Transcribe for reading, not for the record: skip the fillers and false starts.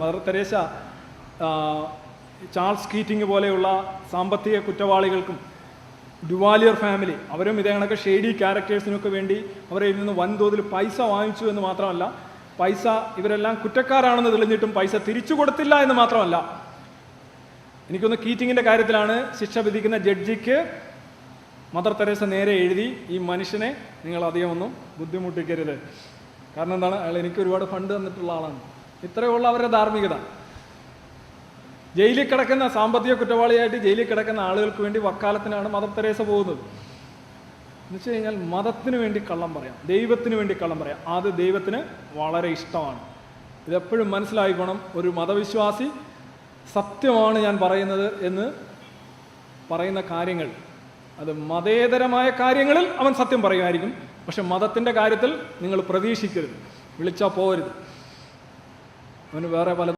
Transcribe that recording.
Mother Teresa Charles Keating പോലെയുള്ള സാമ്പത്തിക കുറ്റവാളികൾക്കും Duvalier family അവരും ഇതേ കണക്ക് ഷെയ്ഡി ക്യാരക്ടേഴ്സിനൊക്കെ വേണ്ടി അവരെ നിന്ന് വൻതോതിൽ പൈസ വാങ്ങിച്ചു എന്ന് മാത്രമല്ല, പൈസ ഇവരെല്ലാം കുറ്റക്കാരാണെന്ന് തെളിഞ്ഞിട്ടും പൈസ തിരിച്ചു കൊടുത്തില്ല എന്ന് മാത്രമല്ല, എനിക്കൊന്ന് കീറ്റിങ്ങിൻ്റെ കാര്യത്തിലാണ് ശിക്ഷ വിധിക്കുന്ന ജഡ്ജിക്ക് മദർ തെരേസ നേരെ എഴുതി, ഈ മനുഷ്യനെ നിങ്ങൾ അധികം ഒന്നും ബുദ്ധിമുട്ടിക്കരുത്. കാരണം എന്താണ്, അയാൾ എനിക്ക് ഒരുപാട് ഫണ്ട് തന്നിട്ടുള്ള ആളാണ്. ഇത്രയുള്ള അവരുടെ ധാർമ്മികത. ജയിലിൽ കിടക്കുന്ന സാമ്പത്തിക കുറ്റവാളിയായിട്ട് ജയിലിൽ കിടക്കുന്ന ആളുകൾക്ക് വേണ്ടി വക്കാലത്തിനാണ് മദർ തെരേസ പോകുന്നത്. എന്ന് വെച്ച് കഴിഞ്ഞാൽ മതത്തിന് വേണ്ടി കള്ളം പറയാം, ദൈവത്തിന് വേണ്ടി കള്ളം പറയാം, അത് ദൈവത്തിന് വളരെ ഇഷ്ടമാണ്. ഇതെപ്പോഴും മനസ്സിലായിക്കോണം. ഒരു മതവിശ്വാസി സത്യമാണ് ഞാൻ പറയുന്നത് എന്ന് പറയുന്ന കാര്യങ്ങൾ, അത് മതേതരമായ കാര്യങ്ങളിൽ അവൻ സത്യം പറയുമായിരിക്കും. പക്ഷെ മതത്തിൻ്റെ കാര്യത്തിൽ നിങ്ങൾ പ്രതീക്ഷിക്കരുത്, വിളിച്ചാൽ പോകരുത്. അവന് വേറെ പല